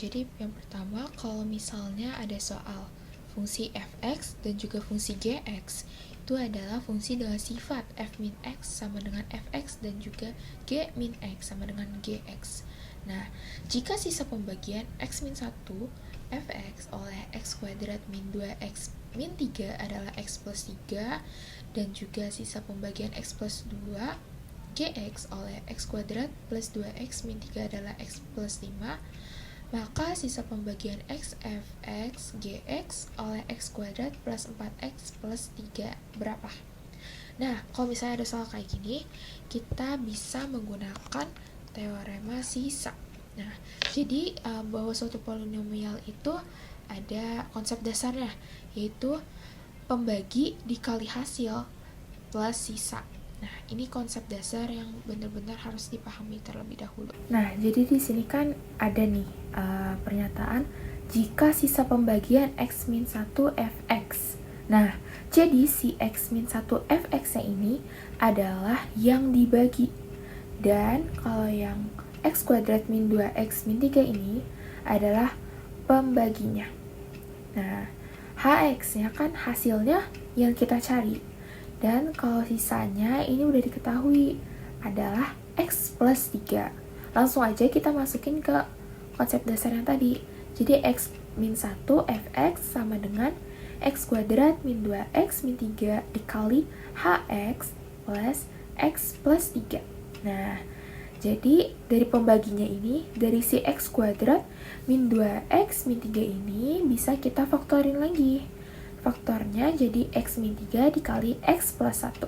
jadi yang pertama, kalau misalnya ada soal fungsi fx dan juga fungsi gx, itu adalah fungsi dengan sifat f min x sama dengan fx dan juga g min x sama dengan gx. Nah, jika sisa pembagian x min 1 fx oleh x kuadrat min 2x min 3 adalah x plus 3, dan juga sisa pembagian x plus 2 gx oleh x kuadrat plus 2x min 3 adalah x plus 5, maka sisa pembagian x fx gx oleh x kuadrat plus 4x plus 3 berapa? Nah, kalau misalnya ada soal kayak gini, kita bisa menggunakan teorema sisa. Nah, jadi bahwa suatu polinomial itu ada konsep dasarnya, yaitu pembagi dikali hasil plus sisa. Nah, ini konsep dasar yang benar-benar harus dipahami terlebih dahulu. Nah, jadi di sini kan ada nih pernyataan jika sisa pembagian x min 1 fx. Nah, jadi si x min 1 fx-nya ini adalah yang dibagi. Dan kalau yang x kuadrat min 2x min 3 ini adalah pembaginya. Nah, hx-nya kan hasilnya yang kita cari. Dan kalau sisanya ini udah diketahui adalah x plus 3. Langsung aja kita masukin ke konsep dasar yang tadi. Jadi x min 1 fx sama dengan x kuadrat min 2x min 3 dikali hx plus x plus 3. Nah, jadi dari pembaginya ini, dari si x kuadrat min 2x min 3 ini bisa kita faktorin lagi. Faktornya jadi x min 3 dikali x plus 1.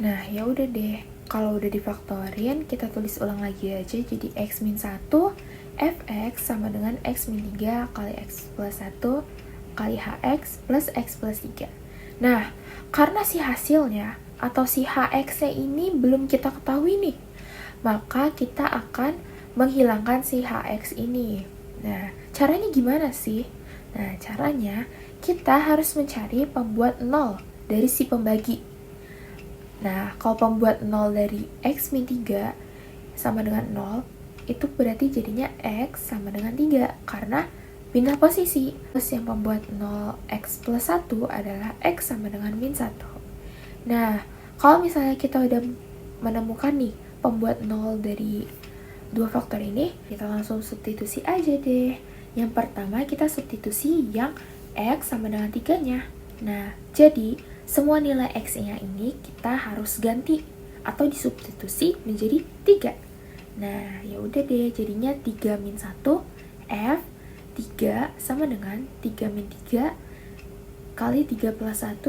Nah, ya udah deh. Kalau udah difaktorin, kita tulis ulang lagi aja. Jadi x min 1 fx sama dengan x min 3 kali x plus 1 kali hx plus x plus 3. Nah, karena si hasilnya atau si hx-nya ini belum kita ketahui nih, maka kita akan menghilangkan si hx ini. Nah, caranya gimana sih? Nah, caranya kita harus mencari pembuat 0 dari si pembagi. Nah, kalau pembuat 0 dari x min 3 sama dengan 0, itu berarti jadinya x sama dengan 3, karena pindah posisi. Terus yang pembuat 0 x plus 1 adalah x sama dengan min 1. Nah, kalau misalnya kita udah menemukan nih pembuat 0 dari dua faktor ini, kita langsung substitusi aja deh. Yang pertama kita substitusi yang x sama dengan 3-nya. Nah, jadi semua nilai x-nya ini kita harus ganti atau disubstitusi menjadi 3. Nah, ya udah deh, jadinya 3 min 1 f 3 sama dengan 3 min 3 kali 3 plus 1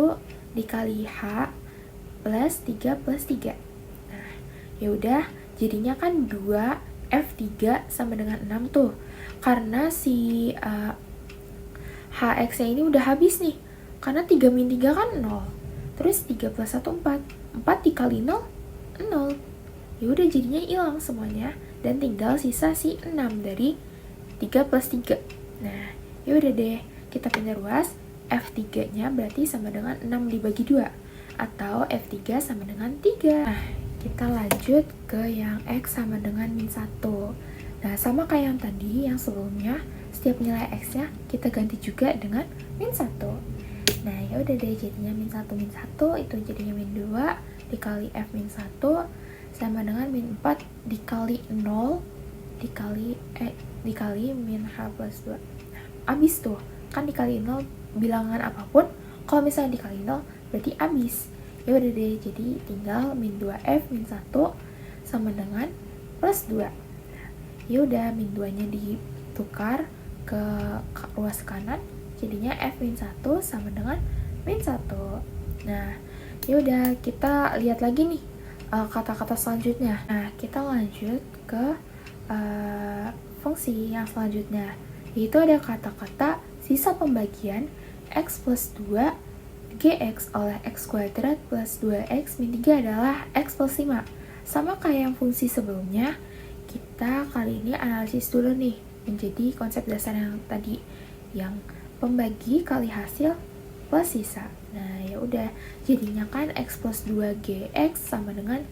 dikali h plus 3 plus 3. Nah, ya udah, jadinya kan 2 f3 sama dengan 6 tuh. Karena si hx-nya ini udah habis nih. Karena 3 min 3 kan 0. Terus 3 plus 1 4. 4 dikali 0, 0. Ya udah, jadinya hilang semuanya. Dan tinggal sisa si 6 dari 3 plus 3. Nah, ya udah deh. Kita pindah f3-nya berarti sama dengan 6 dibagi 2. Atau f3 sama dengan 3. Nah, kita lanjut ke yang x sama dengan min 1. Nah, sama kayak yang tadi, yang sebelumnya, setiap nilai x-nya kita ganti juga dengan min 1. Nah, ya udah deh, jadinya min 1 itu jadinya min 2 dikali f min 1 sama dengan min 4 dikali 0 dikali min h plus 2. Nah, abis tuh, kan dikali 0 bilangan apapun, kalau misalnya dikali 0 berarti abis. Ya udah deh, jadi tinggal min 2f min 1 sama dengan plus 2. Ya udah, min 2-nya ditukar ke ruas kanan, jadinya f min 1 sama dengan min 1. Nah, ya udah, kita lihat lagi nih kata-kata selanjutnya. Nah, kita lanjut ke fungsi yang selanjutnya, yaitu ada kata-kata sisa pembagian x plus 2 gx oleh x kuadrat plus 2x min 3 adalah x plus 5. Sama kayak yang fungsi sebelumnya, kita kali ini analisis dulu nih menjadi konsep dasar yang tadi, yang pembagi kali hasil plus sisa. Nah, ya udah, jadinya kan x plus 2 gx sama dengan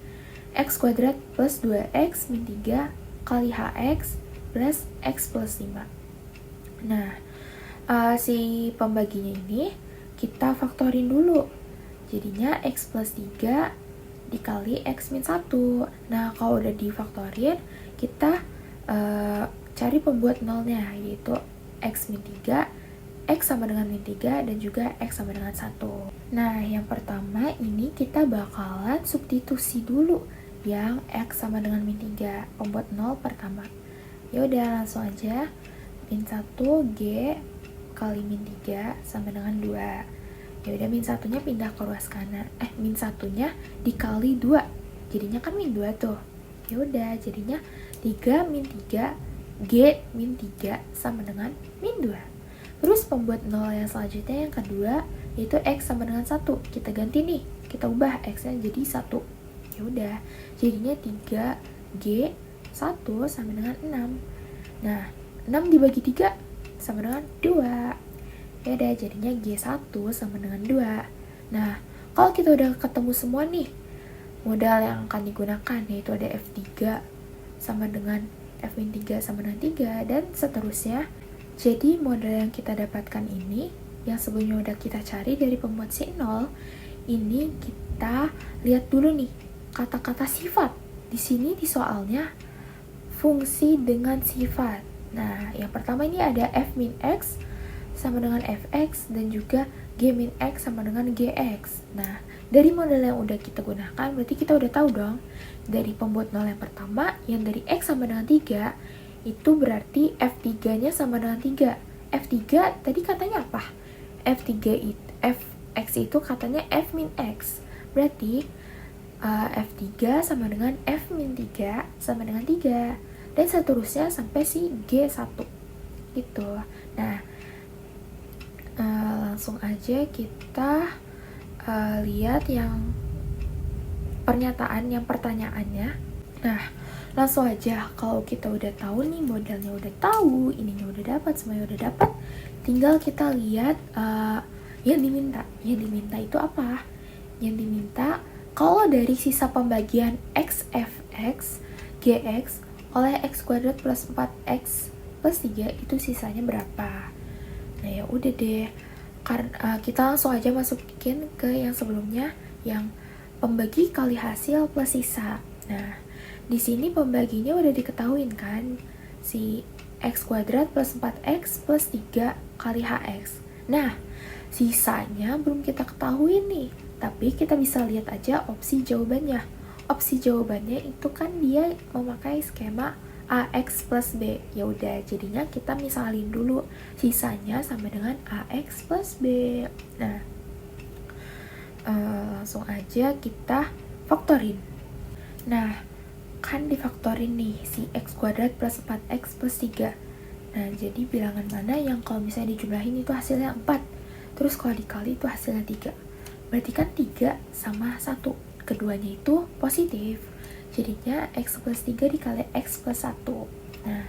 x kuadrat plus 2x min 3 kali hx plus X plus 5. Nah, si pembaginya ini kita faktorin dulu. Jadinya X plus 3 dikali X min 1. Nah, kalau udah difaktorin, kita cari pembuat nolnya, yaitu X min 3, X sama dengan min 3, dan juga X sama dengan 1. Nah, yang pertama ini kita bakalan substitusi dulu yang X sama dengan min 3, pembuat nol pertama. Ya udah, langsung aja. Min 1 G kali min 3 sama dengan 2. Ya udah, min 1-nya pindah ke ruas kanan. Min 1-nya dikali 2. Jadinya kan min 2 tuh. Ya udah, jadinya 3 min 3 G min 3 sama dengan min 2. Terus pembuat nol yang selanjutnya yang kedua, yaitu X sama dengan 1. Kita ganti nih, kita ubah X-nya jadi 1. Ya udah, jadinya 3 G 1 sama dengan 6. Nah, 6 dibagi 3 sama dengan 2. Ya udah, jadinya G1 sama dengan 2. Nah, kalau kita udah ketemu semua nih modal yang akan digunakan, yaitu ada F3 sama dengan F-3 sama dengan 3, dan seterusnya. Jadi modal yang kita dapatkan ini, yang sebelumnya udah kita cari dari pembuat C0, ini kita lihat dulu nih kata-kata sifat. Di sini di soalnya fungsi dengan sifat. Nah, yang pertama ini ada F min X sama dengan Fx, dan juga G min X sama dengan Gx. Nah, dari model yang udah kita gunakan, berarti kita udah tahu dong, dari pembuat nol yang pertama, yang dari X sama dengan 3, itu berarti F3-nya sama dengan 3. F3 tadi katanya apa? Fx itu katanya F min X. Berarti F3 sama dengan F min 3 sama dengan 3. Dan seterusnya sampai si G1. Gitu. Nah, langsung aja kita lihat yang pernyataan, yang pertanyaannya. Nah, langsung aja, kalau kita udah tahu nih, modalnya udah tahu, ininya udah dapat, semuanya udah dapat, tinggal kita lihat yang diminta. Yang diminta itu apa? Yang diminta kalau dari sisa pembagian XFX GX oleh X kuadrat plus 4X plus 3 itu sisanya berapa? Nah, ya udah deh, karena kita langsung aja masukin ke yang sebelumnya, yang pembagi kali hasil plus sisa. Nah, di sini pembaginya udah diketahuin kan, si X kuadrat plus 4X plus 3 kali HX. Nah, sisanya belum kita ketahui nih, tapi kita bisa lihat aja opsi jawabannya. Opsi jawabannya itu kan dia memakai skema AX plus B. Ya udah, jadinya kita misalin dulu sisanya sama dengan AX plus B. Nah, langsung aja kita faktorin. Nah, kan difaktorin nih si X kuadrat plus 4X plus 3. Nah, jadi bilangan mana yang kalau misalnya dijumlahin itu hasilnya 4, terus kalau dikali itu hasilnya 3. Berarti kan 3 sama 1, keduanya itu positif. Jadinya X plus 3 dikali X plus 1. Nah,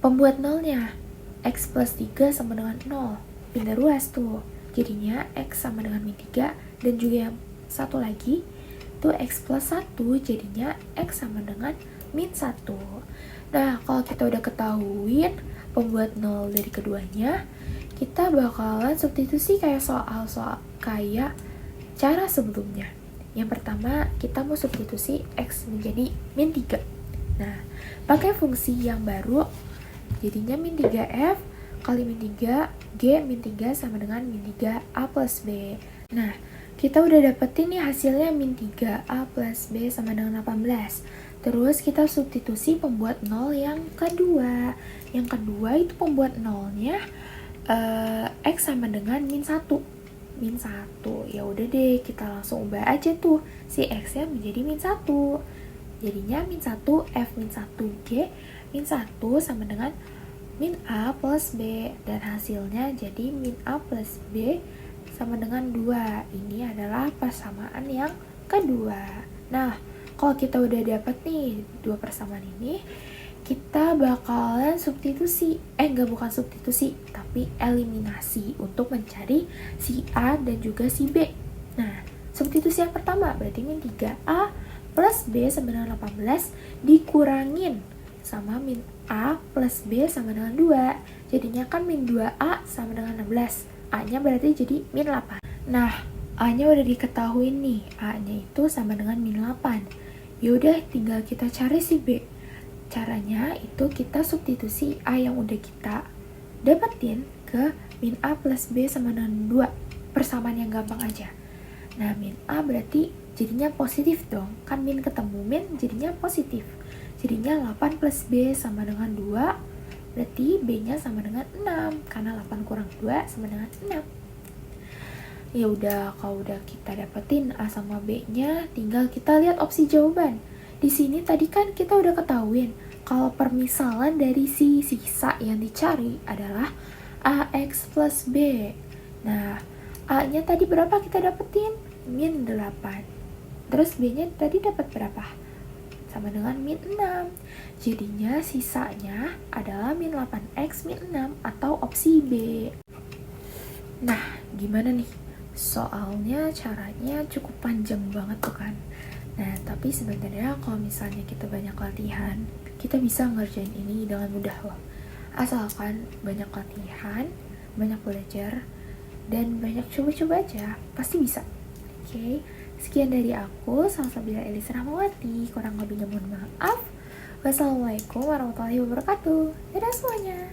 pembuat nolnya X plus 3 sama dengan 0, pindah ruas tuh. Jadinya X sama dengan min 3, dan juga yang satu lagi itu X plus 1, jadinya X sama dengan min 1. Nah, kalau kita udah ketahuin pembuat nol dari keduanya, kita bakalan substitusi kayak soal-soal kayak cara sebelumnya. Yang pertama, kita mau substitusi X menjadi min 3. Nah, pakai fungsi yang baru, jadinya min 3F kali min 3 G min 3 sama dengan min 3A plus B. Nah, kita udah dapetin nih hasilnya min 3A plus B sama dengan 18. Terus kita substitusi pembuat nol yang kedua. Yang kedua itu pembuat nolnya X sama dengan min 1. Min 1. Ya udah deh, kita langsung ubah aja tuh si X-nya menjadi min 1. Jadinya min 1 F min 1 G min 1 sama dengan min A plus B, dan hasilnya jadi min A plus B sama dengan 2. Ini adalah persamaan yang kedua. Nah, kalau kita udah dapat nih dua persamaan ini, kita bakalan substitusi, bukan substitusi, tapi eliminasi untuk mencari si A dan juga si B. Nah, substitusi yang pertama berarti min 3A plus B sama dengan 18 dikurangin sama min A plus B sama dengan 2. Jadinya kan min 2A sama dengan 16. A-nya berarti jadi min 8. Nah, A-nya udah diketahui nih. A-nya itu sama dengan min 8. Yaudah, tinggal kita cari si B. Caranya itu kita substitusi A yang udah kita dapetin ke min A plus B sama dengan 2. Persamaan yang gampang aja. Nah, min A berarti jadinya positif dong. Kan min ketemu min jadinya positif. Jadinya 8 plus B sama dengan 2, berarti B-nya sama dengan 6. Karena 8 kurang 2 sama dengan 6. Ya udah, kalau udah kita dapetin A sama B-nya, tinggal kita lihat opsi jawaban. Di sini tadi kan kita udah ketahuin kalau permisalan dari si sisa yang dicari adalah AX plus B. Nah, A-nya tadi berapa kita dapetin? Min 8. Terus B-nya tadi dapat berapa? Sama dengan min 6. Jadinya sisanya adalah min 8x min 6 atau opsi B. Nah, gimana nih? Soalnya caranya cukup panjang banget tuh kan. Nah, tapi sebenarnya kalau misalnya kita banyak latihan, kita bisa ngerjain ini dengan mudah loh. Asalkan banyak latihan, banyak belajar, dan banyak coba-coba aja, pasti bisa. Oke, sekian dari aku, Salsabila Elis Rahmawati. Kurang lebihnya mohon maaf. Wassalamualaikum warahmatullahi wabarakatuh. Dadah semuanya.